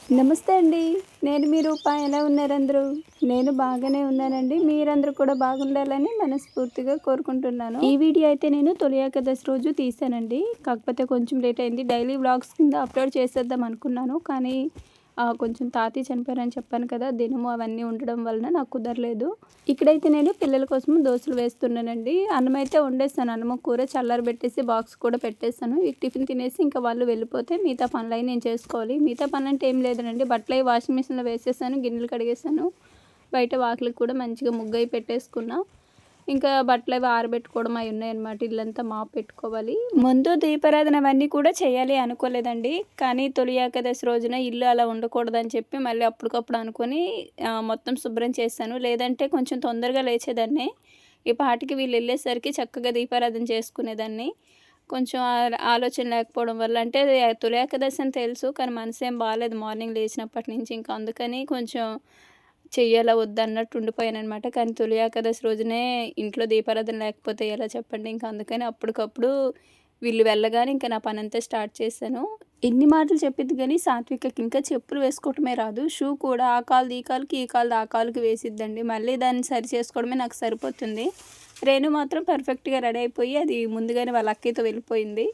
నమస్తే అండి. నేను మీ రూప. ఎలా ఉన్నారందరూ? నేను బాగానే ఉన్నానండి. మీరందరూ కూడా బాగుండాలని మనస్ఫూర్తిగా కోరుకుంటున్నాను. ఈ వీడియో అయితే నేను తొలి ఏకాదశి రోజు తీశానండి. కాకపోతే కొంచెం లేట్ అయింది. డైలీ వ్లాగ్స్ కింద అప్లోడ్ చేసేద్దాం అనుకున్నాను. కానీ కొంచెం తాతయ్య చనిపోయారని చెప్పాను కదా! దినము అవన్నీ ఉండడం వలన నాకు కుదరలేదు. ఇక్కడైతే నేను పిల్లల కోసం దోసలు వేస్తున్నానండి. అన్నమైతే వండేసాను. అన్నము, కూర చల్లారబెట్టేసి బాక్స్ కూడా పెట్టేసాను. ఈ టిఫిన్ తినేసి ఇంకా వాళ్ళు వెళ్ళిపోతే మిగతా పనులయి నేను చేసుకోవాలి. మిగతా పనులంటే ఏం లేదునండి. బట్టలయి వాషింగ్ మిషన్‌లో వేసేసాను. గిన్నెలు కడిగేసాను. బయట వాకిలికి కూడా మంచిగా ముగ్గయి పెట్టేసుకున్నా. ఇంకా బట్టలవి ఆరబెట్టుకోవడం అయి ఉన్నాయన్నమాట. ఇల్లంతా మాప్ పెట్టుకోవాలి. ముందు దీపారాధన అవన్నీ కూడా చేయాలి అనుకోలేదండి. కానీ తొలి ఏకాదశి రోజున ఇల్లు అలా ఉండకూడదని చెప్పి మళ్ళీ అప్పటికప్పుడు అనుకోని మొత్తం శుభ్రం చేశాను. లేదంటే కొంచెం తొందరగా లేచేదాన్ని. ఈ పాటికి వీళ్ళు ఎళ్ళేసరికి చక్కగా దీపారాధన చేసుకునేదాన్ని. కొంచెం ఆలోచన లేకపోవడం వల్ల అంటే తొలి ఏకాదశి అని తెలుసు. కానీ మనసేం బాలేదు మార్నింగ్ లేచినప్పటి నుంచి. ఇంకా అందుకని కొంచెం చెయ్యాలా వద్దా అన్నట్టు ఉండిపోయాననమాట. కానీ తొలి ఏకాదశి రోజునే ఇంట్లో దీపారాధన లేకపోతే ఎలా చెప్పండి. ఇంకా అందుకని అప్పటికప్పుడు వీళ్ళు వెళ్ళగానే ఇంకా నా పనంతా స్టార్ట్ చేశాను. ఎన్ని మాటలు చెప్పిద్ది గానీ సాత్వికకి ఇంకా చెప్పులు వేసుకోవటమే రాదు. షూ కూడా ఆ కాలుది ఈ కాలుకి, ఈ కాలుది ఆ కాలుకి వేసిద్దండి. మళ్ళీ దాన్ని సరి చేసుకోవడమే నాకు సరిపోతుంది. రేణు మాత్రం పర్ఫెక్ట్‌గా రెడీ అయిపోయి అది ముందుగానే వాళ్ళ అక్కయ్యతో వెళ్ళిపోయింది.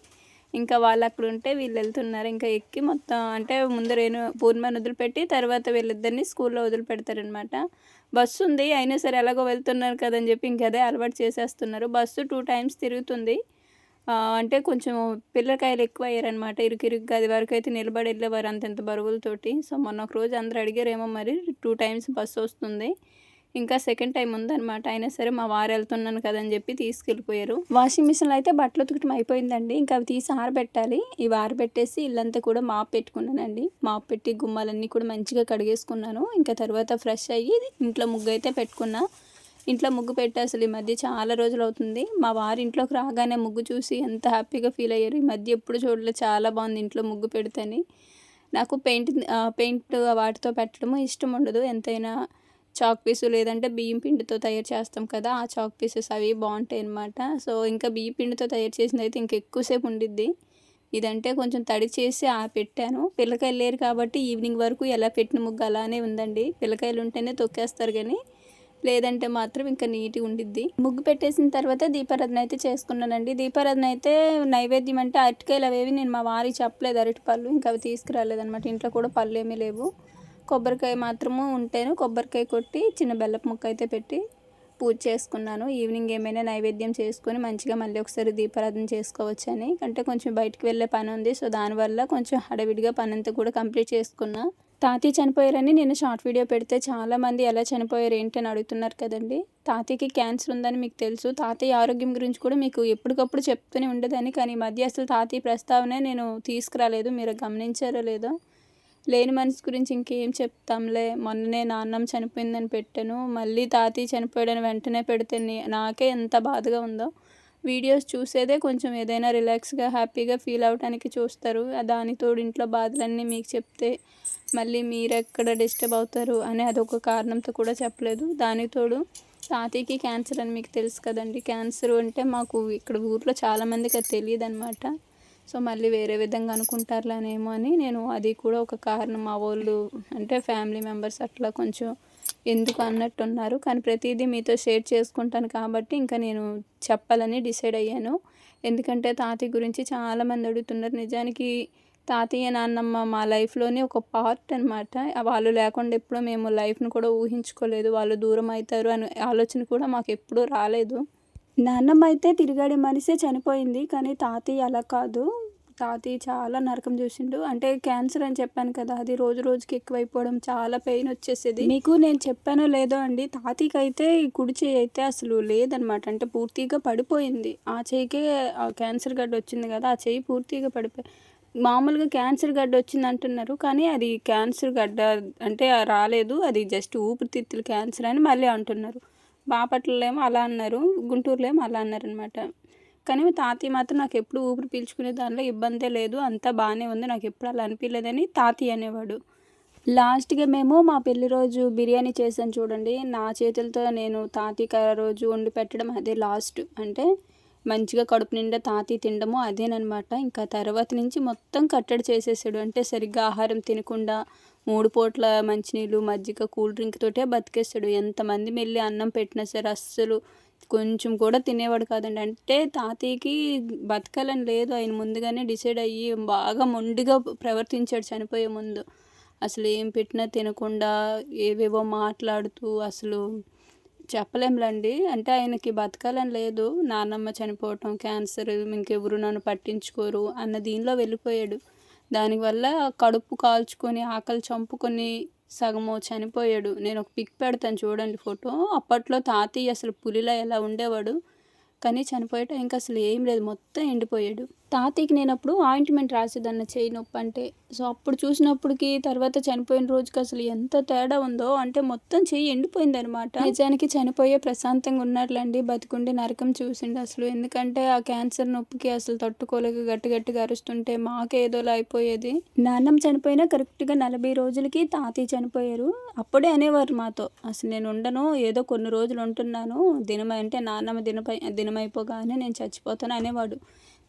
ఇంకా వాళ్ళక్కడుంటే వీళ్ళెళ్తున్నారు. ఇంకా ఎక్కి మొత్తం అంటే ముందు పూర్ణిమని వదిలిపెట్టి తర్వాత వీళ్ళిద్దరిని స్కూల్లో వదిలిపెడతారనమాట. బస్సుంది. అయినా సరే ఎలాగో వెళ్తున్నారు కదని చెప్పి ఇంక అదే అలవాటు చేసేస్తున్నారు. బస్సు 2 టైమ్స్ తిరుగుతుంది. అంటే కొంచెం పిల్లకాయలు ఎక్కువయ్యారనమాట. ఇరుకిరుగ్గా అది వరకైతే నిలబడి ఎళ్ళేవారు అంతంత బరువులతోటి. సో, మొన్న ఒక రోజు అందరూ అడిగారేమో మరి 2 టైమ్స్ బస్సొస్తుంది. ఇంకా సెకండ్ టైమ్ ఉందనమాట. అయినా సరే మా వారు వెళ్తున్నాను కదని చెప్పి తీసుకెళ్ళిపోయారు. వాషింగ్ మిషన్‌లో అయితే బట్టలు ఉతకడం అయిపోయిందండి. ఇంకా అవి తీసి ఆరబెట్టాలి. ఇవి ఆరబెట్టేసి ఇల్లంతా కూడా మాప్ పెట్టుకున్నానండి. మాప్ పెట్టి గుమ్మాలన్నీ కూడా మంచిగా కడిగేసుకున్నాను. ఇంకా తర్వాత ఫ్రెష్ అయ్యి ఇంట్లో ముగ్గయితే పెట్టుకున్నా. ఇంట్లో ముగ్గు పెట్టి అసలు ఈ మధ్య చాలా రోజులవుతుంది. మా వారు ఇంట్లోకి రాగానే ముగ్గు చూసి ఎంత హ్యాపీగా ఫీల్ అయ్యారు. ఈ మధ్య ఎప్పుడు చూడలేదు చాలా బాగుంది ఇంట్లో ముగ్గు పెడితేని. నాకు పెయింట్ వాటితో పెట్టడము ఇష్టం ఉండదు. ఎంతైనా చాక్ పీసు లేదంటే బియ్యం పిండితో తయారు చేస్తాం కదా! ఆ చాక్ పీసెస్ అవి బావుంటాయన్నమాట. సో, ఇంకా బియ్యం పిండితో తయారు చేసిందయితే ఇంక ఎక్కువ సేపు ఉండిద్ది. ఇదంటే కొంచెం తడి చేసి పెట్టాను. పిల్లకాయలు లేరు కాబట్టి ఈవినింగ్ వరకు ఎలా పెట్టిన ముగ్గు అలానే ఉందండి. పిల్లకాయలు ఉంటేనే తొక్కేస్తారు గానీ, లేదంటే మాత్రం ఇంకా నీట్‌గా ఉండిద్ది. ముగ్గు పెట్టేసిన తర్వాత దీపారాధన అయితే చేసుకున్నానండి. దీపారాధన అయితే నైవేద్యం అంటే అరటికాయలు అవేవి నేను మా వారికి చెప్పలేదు అరటిపళ్ళు. ఇంకా అవి తీసుకురాలేదనమాట. ఇంట్లో కూడా పళ్ళేమీ లేవు. కొబ్బరికాయ మాత్రము ఉంటేను కొబ్బరికాయ కొట్టి చిన్న బెల్లపు ముక్క అయితే పెట్టి పూజ చేసుకున్నాను. ఈవినింగ్ ఏమైనా నైవేద్యం చేసుకొని మంచిగా మళ్ళీ ఒకసారి దీపారాధన చేసుకోవచ్చని. అంటే కొంచెం బయటికి వెళ్ళే పని ఉంది. సో, దానివల్ల కొంచెం హడావిడిగా పనంతా కూడా కంప్లీట్ చేసుకున్నా. తాతయ్య చనిపోయారని నేను షార్ట్ వీడియో పెడితే చాలామంది ఎలా చనిపోయారు ఏంటి అని అడుగుతున్నారు కదండి. తాతయ్యకి క్యాన్సర్ ఉందని మీకు తెలుసు. తాతయ్య ఆరోగ్యం గురించి కూడా మీకు ఎప్పటికప్పుడు చెప్తూనే ఉండేదాన్ని. కానీ ఈ మధ్య అసలు తాతయ్య ప్రస్తావనే నేను తీసుకురాలేదు. మీరు గమనించారో లేదో. లేని మనిషి గురించి ఇంకేం చెప్తాంలే. మొన్ననే నాన్నమ్మ చనిపోయిందని పెట్టాను. మళ్ళీ తాతయ్య చనిపోయాడని వెంటనే పెడితే నాకే ఎంత బాధగా ఉందో. వీడియోస్ చూసేదే కొంచెం ఏదైనా రిలాక్స్‌గా, హ్యాపీగా ఫీల్ అవ్వటానికి చూస్తారు. దానికి తోడు ఇంట్లో బాధలన్నీ మీకు చెప్తే మళ్ళీ మీరెక్కడ డిస్టర్బ్ అవుతారు అని అదొక కారణంతో కూడా చెప్పలేదు. దానికి తోడు తాతయ్యకి క్యాన్సర్ అని మీకు తెలుసు కదండీ. క్యాన్సర్ అంటే మాకు ఇక్కడ ఊర్లో చాలామందికి అది తెలీదనమాట. సో, మళ్ళీ వేరే విధంగా అనుకుంటారులేనేమో అని నేను అది కూడా ఒక కారణం. మా వోళ్ళు అంటే ఫ్యామిలీ మెంబర్స్ అట్లా కొంచెం ఎందుకు అన్నట్టున్నారు. కానీ ప్రతీదీ మీతో షేర్ చేసుకుంటాను కాబట్టి ఇంకా నేను చెప్పాలని డిసైడ్ అయ్యాను. ఎందుకంటే తాతయ్య గురించి చాలామంది అడుగుతున్నారు. నిజానికి తాతయ్య, నాన్నమ్మ మా లైఫ్‌లోనే ఒక పార్ట్ అనమాట. వాళ్ళు లేకుండా ఎప్పుడూ మేము లైఫ్‌ని కూడా ఊహించుకోలేదు. వాళ్ళు దూరం అవుతారు అనే ఆలోచన కూడా మాకెప్పుడూ రాలేదు. నాన్నమ్మ అయితే తిరిగాడే మనిషే చనిపోయింది. కానీ తాతయ్య అలా కాదు. తాతయ్య చాలా నరకం చూసిండు. అంటే క్యాన్సర్ అని చెప్పాను కదా! అది రోజు రోజుకి ఎక్కువైపోవడం చాలా పెయిన్ వచ్చేసేది. మీకు నేను చెప్పానో లేదో అండి. తాతయ్యకైతే ఈ కుడి చెయ్యి అయితే అసలు లేదనమాట. అంటే పూర్తిగా పడిపోయింది. ఆ చెయ్యికే క్యాన్సర్ గడ్డ వచ్చింది కదా! ఆ చెయ్యి పూర్తిగా మామూలుగా క్యాన్సర్ గడ్డ వచ్చిందంటున్నారు. కానీ అది క్యాన్సర్ గడ్డ అంటే రాలేదు. అది జస్ట్ ఊపిరితిత్తుల క్యాన్సర్ అని మళ్ళీ అంటున్నారు. బాపట్లలో ఏమో అలా అన్నారు. గుంటూరులో ఏమో అలా అన్నారనమాట. కానీ మా తాతయ్య మాత్రం నాకెప్పుడు ఊపిరి పీల్చుకునే దానిలో ఇబ్బందే లేదు. అంతా బాగానే ఉంది. నాకెప్పుడు అలా అనిపియలేదని తాతయ్య అనేవాడు. లాస్ట్‌గా మేము మా పెళ్లి రోజు బిర్యానీ చేశాను చూడండి. నా చేతులతో నేను తాతయ్యకి ఆ రోజు వండి పెట్టడం అదే లాస్ట్. అంటే మంచిగా కడుపు నిండా తాతయ్య తినడము అదేననమాట. ఇంకా తర్వాత నుంచి మొత్తం కట్టడి చేసేసాడు. అంటే సరిగ్గా ఆహారం తినకుండా 3 పూట్ల మంచినీళ్ళు, మజ్జిగ, కూల్ డ్రింక్ తోటే బతికేస్తాడు. ఎంతమంది మెల్లి అన్నం పెట్టినా సరే అస్సలు కొంచెం కూడా తినేవాడు కాదండి. అంటే తాతయ్యకి బతకాలని లేదు. ఆయన ముందుగానే డిసైడ్ అయ్యి బాగా మొండిగా ప్రవర్తించాడు చనిపోయే ముందు. అసలు ఏం పెట్టినా తినకుండా ఏవేవో మాట్లాడుతూ అసలు చెప్పలేంలేండి. అంటే ఆయనకి బతకాలని లేదు. నాన్నమ్మ చనిపోవటం, క్యాన్సర్, ఇంకెవరు నన్ను పట్టించుకోరు అన్న దీనిలో వెళ్ళిపోయాడు. దానివల్ల కడుపు కాల్చుకొని, ఆకలి చంపుకొని సగము చనిపోయాడు. నేను ఒక పిక్ పెడతాను చూడండి ఫోటో. అప్పట్లో తాతయ్య అసలు పులిలా ఎలా ఉండేవాడు. కానీ చనిపోయే టైంకి అసలు ఏం లేదు, మొత్తం ఎండిపోయాడు. తాతయ్యకి నేను అప్పుడు ఆయింట్మెంట్ రాసేదాన్ని చెయ్యి నొప్పి అంటే. సో అప్పుడు చూసినప్పటికి తర్వాత చనిపోయిన రోజుకి అసలు ఎంత తేడా ఉందో, అంటే మొత్తం చెయ్యి ఎండిపోయిందనమాట. నిజానికి చనిపోయే ప్రశాంతంగా ఉన్నాడులేండి, బతికుండి నరకం చూసిండు అసలు. ఎందుకంటే ఆ క్యాన్సర్ నొప్పికి అసలు తట్టుకోలేక గట్టి గట్టిగా అరుస్తుంటే మాకేదోలా అయిపోయేది. నాన్నమ్మ చనిపోయినా కరెక్ట్గా 40 రోజులకి తాతయ్య చనిపోయారు. అప్పుడే అనేవారు మాతో, అసలు నేను ఉండను, ఏదో కొన్ని రోజులు ఉంటున్నాను, అంటే నాన్నమ్మ దినమైపోగానే నేను చచ్చిపోతాను అనేవాడు.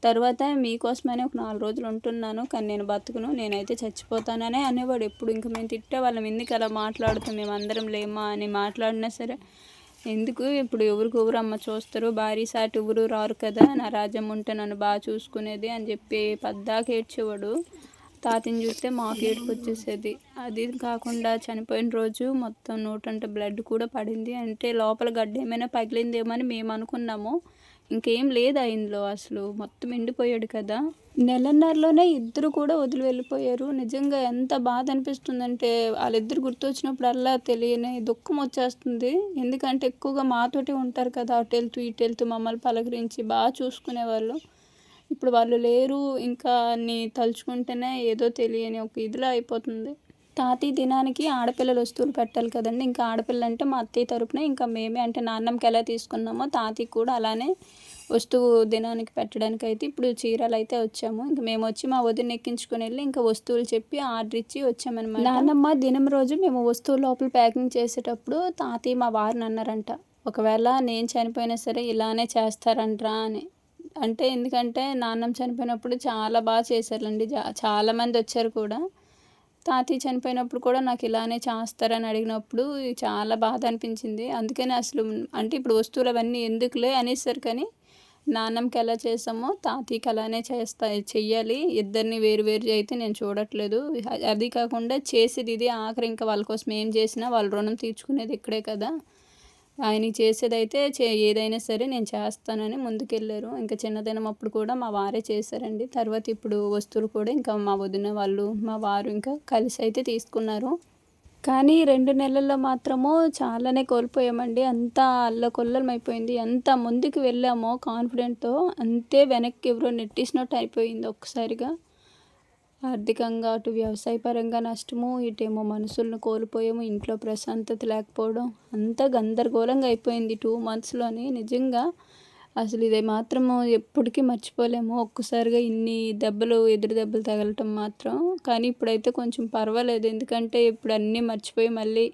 తర్వాత మీకోసమనే ఒక 4 రోజులు ఉంటున్నాను, కానీ నేను బతుకును, నేనైతే చచ్చిపోతాననే అనేవాడు ఎప్పుడు. ఇంక మేము తిట్టేవాళ్ళం, ఎందుకు అలా మాట్లాడుతాం, మేము అందరం లేమా అని. మాట్లాడినా సరే ఎందుకు, ఇప్పుడు ఎవరు అమ్మ చూస్తారు, భార్య సాటి ఎవరు రారు కదా, నా రాజ్యం ఉంటే నన్ను బాగా చూసుకునేది అని చెప్పి పద్దాక ఏడ్చేవాడు. తాతని చూస్తే మాకు ఏడుపు వచ్చేసేది. అది కాకుండా చనిపోయిన రోజు మొత్తం నోటంటే బ్లడ్ కూడా పడింది. అంటే లోపల గడ్డ ఏమైనా పగిలిందేమో అని మేము అనుకున్నాము. ఇంకేం లేదు ఆయనలో, అసలు మొత్తం ఎండిపోయాడు కదా. నెలన్నరలోనే ఇద్దరు కూడా వదిలి వెళ్ళిపోయారు. నిజంగా ఎంత బాధ అనిపిస్తుందంటే వాళ్ళిద్దరు గుర్తొచ్చినప్పుడల్లా తెలియని దుఃఖం వచ్చేస్తుంది. ఎందుకంటే ఎక్కువగా మాతోటి ఉంటారు కదా, అటు వెళ్తూ మమ్మల్ని పలకరించి బాగా చూసుకునేవాళ్ళు. ఇప్పుడు వాళ్ళు లేరు. ఇంకా అన్ని తలుచుకుంటేనే ఏదో తెలియని ఒక ఇదిలా అయిపోతుంది. తాతయ్య దినానికి ఆడపిల్లలు వస్తువులు పెట్టాలి కదండి. ఇంకా ఆడపిల్ల అంటే మా అత్తయ్య తరపున ఇంకా మేమే, అంటే నాన్నమ్మకి ఎలా తీసుకున్నామో తాతయ్య కూడా అలానే వస్తువు దినానికి పెట్టడానికి అయితే ఇప్పుడు చీరలు అయితే వచ్చాము. ఇంక మేము వచ్చి మా వదిన ఎక్కించుకొని వెళ్ళి ఇంకా వస్తువులు చెప్పి ఆర్డర్ ఇచ్చి వచ్చామన్నమాట. నాన్నమ్మ దినం రోజు మేము వస్తువులు లోపల ప్యాకింగ్ చేసేటప్పుడు తాతయ్య మా వారిని అన్నారంట, ఒకవేళ నేను చనిపోయినా సరే ఇలానే చేస్తారంట్రా అని. అంటే ఎందుకంటే నాన్నమ్మ చనిపోయినప్పుడు చాలా బాగా చేశారండి, చాలామంది వచ్చారు కూడా. తాతయ్య చనిపోయినప్పుడు కూడా నాకు ఇలానే చేస్తారని అడిగినప్పుడు చాలా బాధ అనిపించింది. అందుకని అసలు అంటే ఇప్పుడు వస్తువులు అవన్నీ ఎందుకులే అనేసారు, కానీ నాన్నమ్మకి ఎలా చేసామో తాతయ్యకి అలానే చెయ్యాలి. ఇద్దరిని వేరు అయితే నేను చూడట్లేదు. అది కాకుండా చేసేది ఇది ఆఖరి, ఇంకా వాళ్ళ కోసం ఏం చేసినా వాళ్ళ రుణం తీర్చుకునేది ఇక్కడే కదా. ఆయన చేసేదైతే ఏదైనా సరే నేను చేస్తానని ముందుకెళ్ళారు. ఇంకా చిన్నదినం అప్పుడు కూడా మా వారే చేశారండి. తర్వాత ఇప్పుడు వస్తువులు కూడా ఇంకా మా వదిన వాళ్ళు, మా వారు ఇంకా కలిసి అయితే తీసుకున్నారు. కానీ 2 నెలల్లో మాత్రము చాలానే కోల్పోయామండి. అంతా అల్లకొల్లలం అయిపోయింది. ఎంత ముందుకు వెళ్ళామో కాన్ఫిడెంట్తో, అంతే వెనక్కి ఎవరో నెట్టేసినట్టు అయిపోయింది ఒక్కసారిగా. ఆర్థికంగా అటు వ్యవసాయపరంగా నష్టము, ఇటేమో మనుషులను కోల్పోయాము, ఇంట్లో ప్రశాంతత లేకపోవడం, అంతా గందరగోళంగా అయిపోయింది 2 మంత్స్లోని. నిజంగా అసలు ఇది మాత్రము ఎప్పటికీ మర్చిపోలేము. ఒక్కసారిగా ఇన్ని ఎదురు దెబ్బలు తగలటం మాత్రం. కానీ ఇప్పుడైతే కొంచెం పర్వాలేదు, ఎందుకంటే ఇప్పుడు అన్నీ మర్చిపోయి మళ్ళీ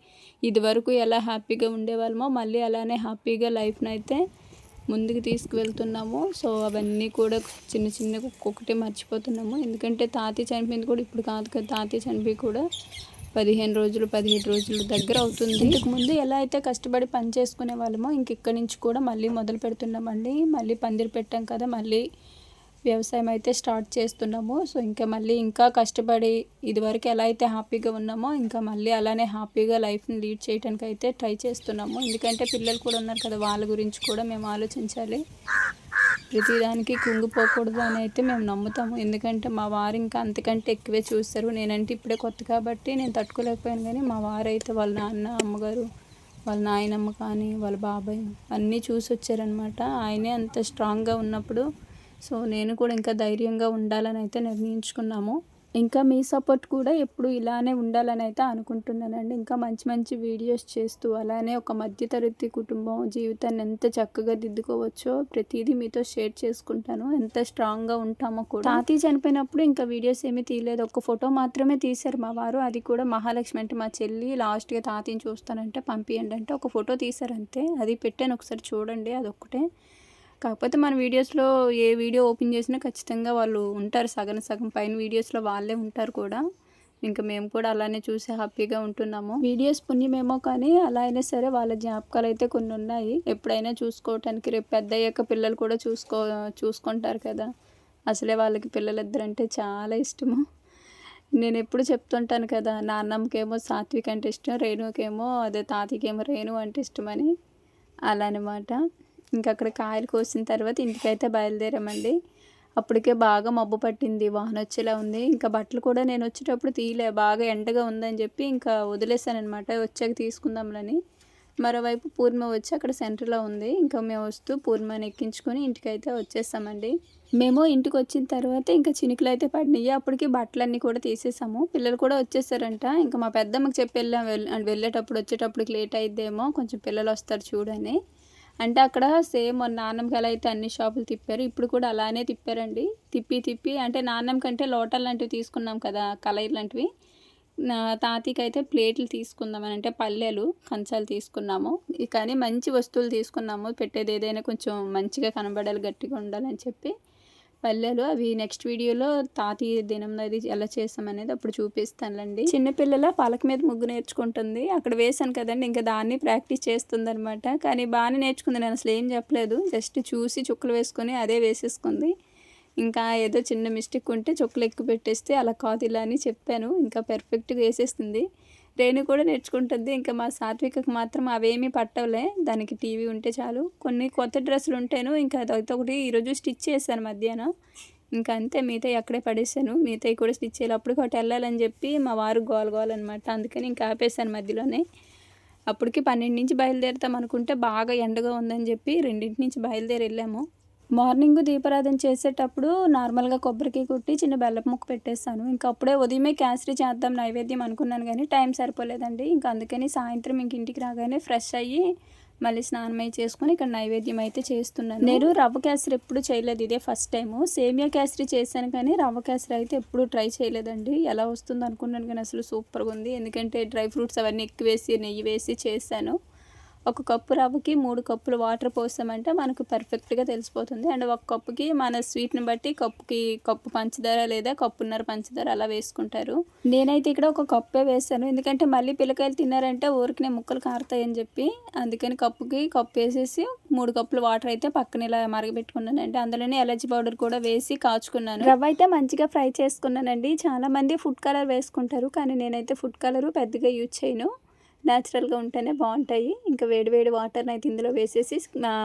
ఇది వరకు ఎలా హ్యాపీగా ఉండేవాళ్ళమో మళ్ళీ అలానే హ్యాపీగా లైఫ్ని అయితే ముందుకు తీసుకువెళ్తున్నాము. సో అవన్నీ కూడా చిన్నగా ఒక్కొక్కటి మర్చిపోతున్నాము. ఎందుకంటే తాతయ్య చనిపోయింది కూడా ఇప్పుడు కాదు కదా, తాతయ్య చనిపోయి కూడా 15 రోజులు 17 రోజులు దగ్గర అవుతుంది. ఇంతకుముందు ఎలా అయితే కష్టపడి పని చేసుకునే వాళ్ళమో ఇక్కడి నుంచి కూడా మళ్ళీ మొదలు పెడుతున్నామండి. మళ్ళీ పందిరి పెట్టాం కదా, మళ్ళీ వ్యవసాయం అయితే స్టార్ట్ చేస్తున్నాము. సో ఇంకా కష్టపడి ఇదివరకు ఎలా అయితే హ్యాపీగా ఉన్నామో ఇంకా మళ్ళీ అలానే హ్యాపీగా లైఫ్ని లీడ్ చేయడానికి అయితే ట్రై చేస్తున్నాము. ఎందుకంటే పిల్లలు కూడా ఉన్నారు కదా, వాళ్ళ గురించి కూడా మేము ఆలోచించాలి. ప్రతిదానికి కుంగిపోకూడదు అని అయితే మేము నమ్ముతాము. ఎందుకంటే మా వారు ఇంకా అంతకంటే ఎక్కువే చూస్తారు. నేనంటే ఇప్పుడే కొత్త కాబట్టి నేను తట్టుకోలేకపోయాను, కానీ మా వారైతే వాళ్ళ నాన్న, అమ్మగారు, వాళ్ళ నాయనమ్మ కానీ వాళ్ళ బాబాయ్ అన్నీ చూసి వచ్చారనమాట. ఆయనే అంత స్ట్రాంగ్గా ఉన్నప్పుడు సో నేను కూడా ఇంకా ధైర్యంగా ఉండాలని అయితే నిర్ణయించుకున్నాము. ఇంకా మీ సపోర్ట్ కూడా ఎప్పుడు ఇలానే ఉండాలని అయితే అనుకుంటున్నానండి. ఇంకా మంచి వీడియోస్ చేస్తూ అలానే ఒక మధ్యతరగతి కుటుంబం జీవితాన్ని ఎంత చక్కగా దిద్దుకోవచ్చో ప్రతిదీ మీతో షేర్ చేసుకుంటాను. ఎంత స్ట్రాంగ్గా ఉంటామో కూడా. తాతయ్య చనిపోయినప్పుడు ఇంకా వీడియోస్ ఏమీ తీయలేదు, ఒక ఫోటో మాత్రమే తీశారు మా వారు. అది కూడా మహాలక్ష్మి అంటే మా చెల్లి లాస్ట్గా తాతయ్యని చూస్తానంటే పంపియండి అంటే ఒక ఫోటో తీశారు అంతే. అది పెట్టాను, ఒకసారి చూడండి, అదొక్కటే. కాకపోతే మన వీడియోస్లో ఏ వీడియో ఓపెన్ చేసినా ఖచ్చితంగా వాళ్ళు ఉంటారు, సగం పైన వీడియోస్లో వాళ్ళే ఉంటారు కూడా. ఇంకా మేము కూడా అలానే చూసి హ్యాపీగా ఉంటున్నాము. వీడియోస్ పుణ్యమేమో కానీ అలా అయినా సరే వాళ్ళ జ్ఞాపకాలు అయితే కొన్ని ఉన్నాయి. ఎప్పుడైనా చూసుకోవటానికి రేపు పెద్ద అయ్యాక పిల్లలు కూడా చూసుకుంటారు కదా. అసలే వాళ్ళకి పిల్లలిద్దరంటే చాలా ఇష్టము. నేను ఎప్పుడు చెప్తుంటాను కదా, నాన్నమ్మకేమో సాత్విక్ అంటే ఇష్టం, రేణుకేమో అదే తాతయ్యకేమో రేణు అంటే ఇష్టమని. అలా అనమాట. ఇంకా అక్కడ కాయలు కోసిన తర్వాత ఇంటికైతే బయలుదేరామండి. అప్పటికే బాగా మబ్బు పట్టింది, వాన వచ్చేలా ఉంది. ఇంకా బట్టలు కూడా నేను వచ్చేటప్పుడు తీయలే, బాగా ఎండగా ఉందని చెప్పి ఇంకా వదిలేసానమాట, వచ్చాక తీసుకుందాంలని. మరోవైపు పూర్ణిమ వచ్చి అక్కడ సెంటర్లో ఉంది. ఇంకా మేము వస్తూ పూర్ణిమని ఎక్కించుకొని ఇంటికైతే వచ్చేసామండి. మేము ఇంటికి వచ్చిన తర్వాత ఇంకా చినుకులు అయితే పడినాయి. అప్పటికి బట్టలన్నీ కూడా తీసేసాము. పిల్లలు కూడా వచ్చేసారంట. ఇంకా మా పెద్దమ్మకి చెప్పి వెళ్ళేటప్పుడు వచ్చేటప్పటికి లేట్ అయిద్దేమో, కొంచెం పిల్లలు వస్తారు చూడని. అంటే అక్కడ సేమ్ మన నాన్నమ్మకి ఎలా అయితే అన్ని షాపులు తిప్పారు, ఇప్పుడు కూడా అలానే తిప్పారండి. తిప్పి అంటే నాన్నమ్మ కంటే లోటాలు లాంటివి తీసుకున్నాం కదా, కలర్ లాంటివి. నా తాతయ్యకి అయితే ప్లేట్లు తీసుకుందామని, అంటే పల్లెలు కంచాలు తీసుకున్నాము. కానీ మంచి వస్తువులు తీసుకున్నాము, పెట్టేది ఏదైనా కొంచెం మంచిగా కనబడాలి, గట్టిగా ఉండాలని చెప్పి పల్లెలు. అవి నెక్స్ట్ వీడియోలో తాతయ్య దినం అది ఎలా చేసామనేది అప్పుడు చూపిస్తానులేండి. చిన్నపిల్లల పలక మీద ముగ్గు నేర్చుకుంటుంది, అక్కడ వేసాను కదండి, ఇంకా దాన్ని ప్రాక్టీస్ చేస్తుంది అనమాట. కానీ బాగానే నేర్చుకుంది, నేను అసలు ఏం చెప్పలేదు, జస్ట్ చూసి చుక్కలు వేసుకొని అదే వేసేసుకుంది. ఇంకా ఏదో చిన్న మిస్టేక్ ఉంటే చుక్కలు ఎక్కువ పెట్టేస్తే అలా కాదు ఇలా అని చెప్పాను, ఇంకా పర్ఫెక్ట్గా వేసేస్తుంది. రేణు కూడా నేర్చుకుంటుంది. ఇంకా మా సాత్వికకు మాత్రం అవేమీ పట్టవులే, దానికి టీవీ ఉంటే చాలు. కొన్ని కొత్త డ్రెస్సులు ఉంటేను ఇంకా అదైతే ఒకటి ఈరోజు స్టిచ్ చేశాను మధ్యాహ్నం, ఇంకా అంతే. మిగతాయి అక్కడే పడేసాను, మిగతాయి కూడా స్టిచ్ చేయాలి. అప్పటికి ఒకటి వెళ్ళాలని చెప్పి మా వారు గోలనమాట, అందుకని ఇంకా ఆపేసాను మధ్యలోనే. అప్పటికి 12 నుంచి బయలుదేరుతాం అనుకుంటే బాగా ఎండగా ఉందని చెప్పి 2 నుంచి బయలుదేరి వెళ్ళాము. మార్నింగ్ దీపారాధన చేసేటప్పుడు నార్మల్గా కొబ్బరికి కుట్టి చిన్న బెల్లపు ముక్క పెట్టేస్తాను. ఇంకా అప్పుడే ఉదయమే కేసరి చేద్దాం నైవేద్యం అనుకున్నాను, కానీ టైం సరిపోలేదండి. ఇంకా అందుకని సాయంత్రం ఇంక ఇంటికి రాగానే ఫ్రెష్ అయ్యి మళ్ళీ స్నానం అయి చేసుకుని ఇక్కడ నైవేద్యం అయితే చేస్తున్నాను. నేను రవ్వ కేసరి ఎప్పుడు చేయలేదు, ఇదే ఫస్ట్ టైము. సేమియా కేసరి చేశాను కానీ రవ్వ కేసరి అయితే ఎప్పుడు ట్రై చేయలేదండి. ఎలా వస్తుంది అనుకున్నాను కానీ అసలు సూపర్గా ఉంది. ఎందుకంటే డ్రై ఫ్రూట్స్ అవన్నీ ఎక్కువ వేసి నెయ్యి వేసి చేశాను. 1 కప్పు రవ్వకి 3 కప్పులు వాటర్ పోసామంటే మనకు పర్ఫెక్ట్గా తెలిసిపోతుంది. అండ్ 1 కప్పుకి మన స్వీట్ని బట్టి కప్పు పంచదార లేదా కప్పున్నర పంచదార అలా వేసుకుంటారు. నేనైతే ఇక్కడ 1 కప్పే వేసాను, ఎందుకంటే మళ్ళీ పిల్లకాయలు తిన్నారంటే ఊరికనే ముక్కలు కారుతాయని చెప్పి. అందుకని కప్పు వేసేసి 3 కప్పులు వాటర్ అయితే పక్కన ఇలా మరగబెట్టుకున్నానండి. అందులోనే ఎలర్జీ పౌడర్ కూడా వేసి కాచుకున్నాను. రవ్వ అయితే మంచిగా ఫ్రై చేసుకున్నానండి. చాలామంది ఫుడ్ కలర్ వేసుకుంటారు, కానీ నేనైతే ఫుడ్ కలరు పెద్దగా యూజ్ చేయను, న్యాచురల్గా ఉంటేనే బాగుంటాయి. ఇంకా వేడి వాటర్ని అయితే ఇందులో వేసేసి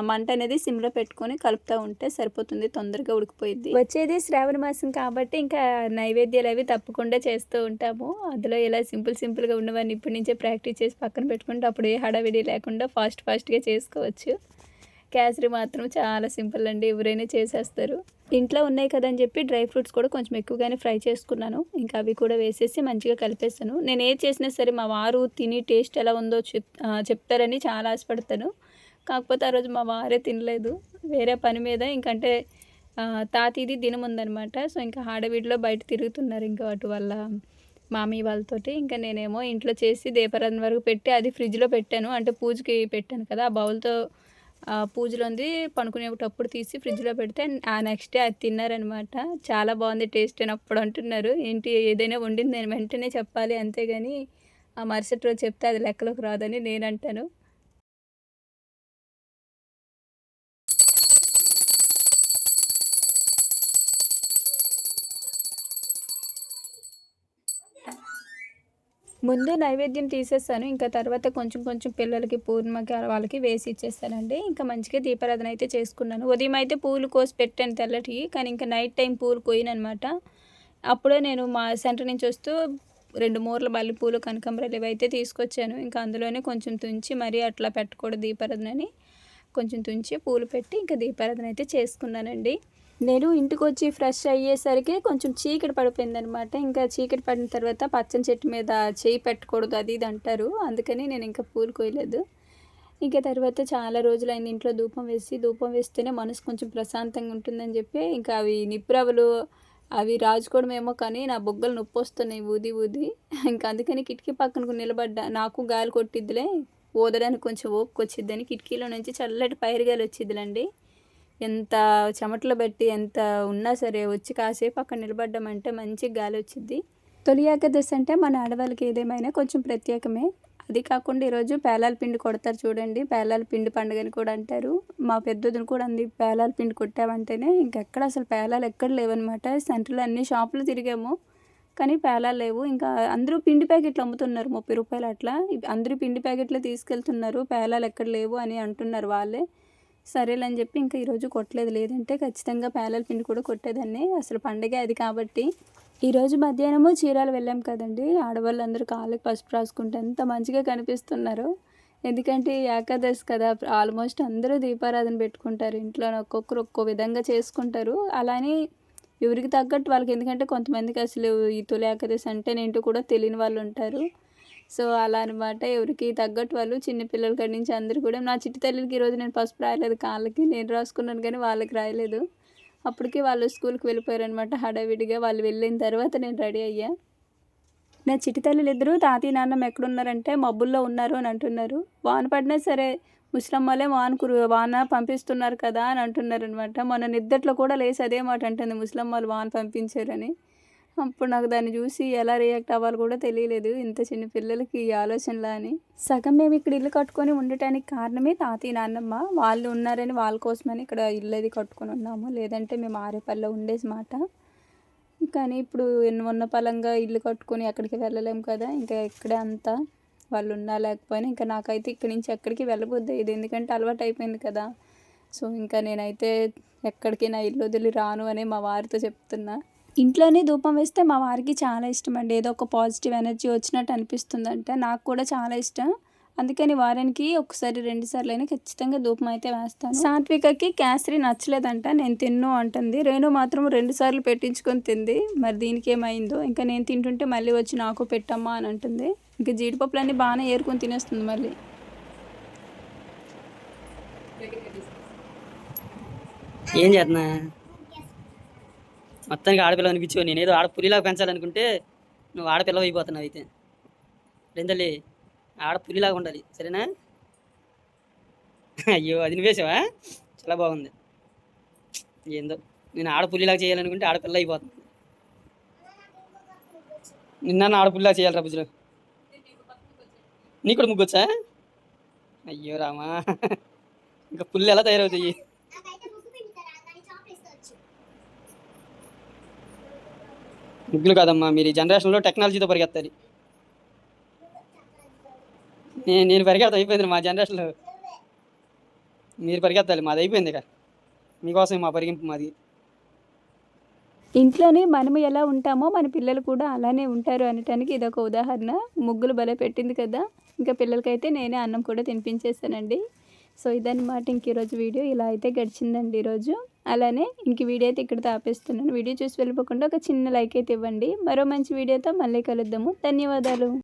మంట అనేది సిమ్లో పెట్టుకొని కలుపుతూ ఉంటే సరిపోతుంది, తొందరగా ఉడికిపోయింది. వచ్చేది శ్రావణ మాసం కాబట్టి ఇంకా నైవేద్యాలు అవి తప్పకుండా చేస్తూ ఉంటాము. అందులో ఇలా సింపుల్గా ఉన్నవన్నీ ఇప్పటి నుంచే ప్రాక్టీస్ చేసి పక్కన పెట్టుకుంటే అప్పుడు ఏ హడావిడి లేకుండా ఫాస్ట్గా చేసుకోవచ్చు. కేసరి మాత్రం చాలా సింపుల్ అండి, ఎవరైనా చేసేస్తారు. ఇంట్లో ఉన్నాయి కదని చెప్పి డ్రై ఫ్రూట్స్ కూడా కొంచెం ఎక్కువగానే ఫ్రై చేసుకున్నాను. ఇంకా అవి కూడా వేసేసి మంచిగా కలిపేస్తాను. నేను ఏది చేసినా సరే మా వారు తిని టేస్ట్ ఎలా ఉందో చెప్తారని చాలా ఆశపడతాను. కాకపోతే ఆ రోజు మా వారే తినలేదు, వేరే పని మీద. ఇంకంటే తాతీది దినం ఉందనమాట. సో ఇంకా హడావిడిలో బయట తిరుగుతున్నారు ఇంకా అటు వాళ్ళ మామయ్య వాళ్ళతోటి. ఇంకా నేనేమో ఇంట్లో చేసి దీపారాధన వరకు పెట్టి అది ఫ్రిడ్జ్లో పెట్టాను, అంటే పూజకి పెట్టాను కదా, ఆ బౌల్తో పూజలోంది పనుకునేటప్పుడు తీసి ఫ్రిడ్జ్లో పెడితే ఆ నెక్స్ట్ డే అది తిన్నారనమాట. చాలా బాగుంది టేస్ట్ అని అప్పుడు అంటున్నారు. ఏంటి ఏదైనా వండింది నేను వెంటనే చెప్పాలి, అంతేగాని ఆ మరుసటి రోజు చెప్తే అది లెక్కలోకి రాదని నేను అంటాను. ముందు నైవేద్యం తీసేస్తాను, ఇంకా తర్వాత కొంచెం పిల్లలకి పూర్ణిమకి వాళ్ళకి వేసి ఇచ్చేస్తానండి. ఇంకా మంచిగా దీపారాధన అయితే చేసుకున్నాను. ఉదయం అయితే పూలు కోసి పెట్టాను తెల్లటివి, కానీ ఇంకా నైట్ టైం పూలు కోయనమాట. అప్పుడే నేను మా సెంటర్ నుంచి వస్తూ 2 మూరల మల్లెపూలు కనకాంబరాలు ఇవైతే తీసుకొచ్చాను. ఇంకా అందులోనే కొంచెం తుంచి, మరీ అట్లా పెట్టకూడదు దీపారాధనని, కొంచెం తుంచి పూలు పెట్టి ఇంకా దీపారాధన అయితే చేసుకున్నానండి. నేను ఇంటికొచ్చి ఫ్రెష్ అయ్యేసరికి కొంచెం చీకటి పడిపోయిందనమాట. ఇంకా చీకటి పడిన తర్వాత పచ్చని చెట్టు మీద చేయి పెట్టకూడదు అది ఇది అంటారు, అందుకని నేను ఇంకా పూలు కోయలేదు. ఇంకా తర్వాత చాలా రోజులైంది ఇంట్లో ధూపం వేస్తేనే మనసు కొంచెం ప్రశాంతంగా ఉంటుందని చెప్పి ఇంకా అవి నిప్పురవ్వలు అవి రాజుకోవడమేమో కానీ నా బొగ్గలు నొప్పి వస్తున్నాయి ఊది. ఇంకా అందుకని కిటికీ పక్కన నిలబడ్డా, నాకు గాలి కొట్టిద్దిలే, ఊదడానికి కొంచెం ఓపిక వచ్చిద్దని కిటికీలో నుంచి చల్లటి పైరుగాలి వచ్చిద్దిలండి. ఎంత చెమటలు బట్టి ఎంత ఉన్నా సరే వచ్చి కాసేపు అక్కడ నిలబడ్డామంటే మంచి గాలి వచ్చిద్ది. తొలి ఏకాదశి అంటే మన ఆడవాళ్ళకి ఏదేమైనా కొంచెం ప్రత్యేకమే. అది కాకుండా ఈరోజు పేలాల పిండి కొడతారు చూడండి. పేలాల పిండి పండుగని కూడా అంటారు. మా పెద్దొదిన కూడా అంది పేలాల పిండి కొట్టామంటేనే ఇంకెక్కడ అసలు పేలాలు ఎక్కడ లేవనమాట. సెంటర్‌లో అన్ని షాపులు తిరిగాము. కానీ పేలాలు లేవు. ఇంకా అందరూ పిండి ప్యాకెట్లు అమ్ముతున్నారు 30 రూపాయలు అట్లా. అందరూ పిండి ప్యాకెట్లే తీసుకెళ్తున్నారు. పేలాలు ఎక్కడ లేవు అని అంటున్నారు వాళ్ళే. సరేలే అని చెప్పి ఇంకా ఈరోజు కొట్టలేదు. లేదంటే ఖచ్చితంగా పేలాల పిండి కూడా కొట్టేదాన్ని. అసలు పండగే అది కాబట్టి. ఈరోజు మధ్యాహ్నము చీరాలు వెళ్ళాం కదండీ. ఆడవాళ్ళందరూ కాళ్ళకి పసుపు రాసుకుంటే ఎంత మంచిగా కనిపిస్తున్నారో. ఎందుకంటే ఏకాదశి కదా! ఆల్మోస్ట్ అందరూ దీపారాధన పెట్టుకుంటారు ఇంట్లోనే. ఒక్కొక్కరు ఒక్కో విధంగా చేసుకుంటారు. అలానే ఎవరికి తగ్గట్టు వాళ్ళకి, ఎందుకంటే కొంతమందికి అసలు ఈ తొలి ఏకాదశి అంటేనేంటో కూడా తెలియని వాళ్ళు ఉంటారు. సో అలా అనమాట. ఎవరికి తగ్గట్టు వాళ్ళు చిన్న పిల్లల కాడి నుంచి అందరూ కూడా. నా చిట్టి తల్లికి ఈరోజు నేను పసుపు రాయలేదు కాళ్ళకి. నేను రాసుకున్నాను కానీ వాళ్ళకి రాయలేదు. అప్పటికి వాళ్ళు స్కూల్కి వెళ్ళిపోయారనమాట హడావిడిగా. వాళ్ళు వెళ్ళిన తర్వాత నేను రెడీ అయ్యా. నా చిట్టి తల్లులిద్దరూ తాతయ్య నాన్నమ్మ ఎక్కడున్నారంటే మబ్బుల్లో ఉన్నారు అని అంటున్నారు. వాన పడినా సరే ముసలమ్మలే వాన పంపిస్తున్నారు కదా అని అంటున్నారనమాట. మొన్న నిద్దట్లో కూడా లేసి అదే మాట అంటుంది, ముసలమ్మలు వాన పంపించారని. అప్పుడు నాకు దాన్ని చూసి ఎలా రియాక్ట్ అవ్వాలో కూడా తెలియలేదు. ఇంత చిన్న పిల్లలకి ఈ ఆలోచనలా అని. సగం మేము ఇక్కడ ఇల్లు కట్టుకొని ఉండటానికి కారణమే తాతయ్య నాన్నమ్మ. వాళ్ళు ఉన్నారని వాళ్ళ కోసమని ఇక్కడ ఇల్లు అది కట్టుకొని ఉన్నాము. లేదంటే మేము ఆరేపల్లిలో ఉండేసి మాట. కానీ ఇప్పుడు ఉన్న పలంగా ఇల్లు కట్టుకొని ఎక్కడికి వెళ్ళలేము కదా. ఇంకా ఇక్కడే అంతా వాళ్ళు ఉన్నా లేకపోయినా ఇంకా నాకైతే ఇక్కడి నుంచి ఎక్కడికి వెళ్ళబుద్ది అయ్యేది. ఎందుకంటే అలవాటు అయిపోయింది కదా. సో ఇంకా నేనైతే ఎక్కడికి నా ఇల్లు వదిలి రాను అని మా వారితో చెప్తున్నా. ఇంట్లోనే ధూపం వేస్తే మా వారికి చాలా ఇష్టం అండి. ఏదో ఒక పాజిటివ్ ఎనర్జీ వచ్చినట్టు అనిపిస్తుందంట. నాకు కూడా చాలా ఇష్టం. అందుకని వారానికి ఒకసారి 2 సార్లైనా ఖచ్చితంగా ధూపం అయితే వేస్తాను. సాత్వికకి కేసరి నచ్చలేదంట. నేను తిన్ను అంటుంది. రేణు మాత్రం 2 సార్లు పెట్టించుకొని తింది. మరి దీనికి ఏమైందో. ఇంకా నేను తింటుంటే మళ్ళీ వచ్చి నాకు పెట్టమ్మా అని అంటుంది. ఇంకా జీడిపప్పులన్నీ బాగానే ఏరుకొని తినేస్తుంది మళ్ళీ. ఏం చేస్తున్నా మొత్తానికి ఆడపిల్ల అనిపించు. నేనేదో పులిలాగా పెంచాలనుకుంటే నువ్వు ఆడపిల్ల అయిపోతున్నావు. అయితే రెండల్లి పులిలాగా ఉండాలి, సరేనా? అయ్యో, అది నువ్వేసావా? చాలా బాగుంది. ఏందో నేను పులిలాగా చేయాలనుకుంటే ఆడపిల్ల అయిపోతుంది. నిన్న ఆడపుల్లిలాగా చేయాలి రా బుజ్జులు. నీకు కూడా ముగ్గొచ్చా? అయ్యో రామా, ఇంకా పుల్లి ఎలా తయారవుతాయి? ముగ్గులు కాదమ్మా, మీరు ఈ జనరేషన్లో టెక్నాలజీతో పరిగెత్తాలి. నేను పరిగెత్తా, అయిపోయింది మా జనరేషన్లో. మీరు పరిగెత్తాలి, మాది అయిపోయింది. ఇక మీకోసం మా పరిగింపు మాది. ఇంట్లోనే మనము ఎలా ఉంటామో మన పిల్లలు కూడా అలానే ఉంటారు అనటానికి ఇదొక ఉదాహరణ. ముగ్గులు భలే పెట్టింది కదా. ఇంకా పిల్లలకైతే నేనే అన్నం కూడా తినిపించేసానండి. సో ఇదన్నమాట ఇంక ఈరోజు వీడియో. ఇలా అయితే గడిచిందండి ఈరోజు. అలానే ఇంక వీడియో అయితే ఇక్కడితో ఆపేస్తున్నాను. వీడియో చూసి వెళ్ళిపోకుండా ఒక చిన్న లైక్ అయితే ఇవ్వండి. మరో మంచి వీడియోతో మళ్ళీ కలుద్దాము. ధన్యవాదాలు.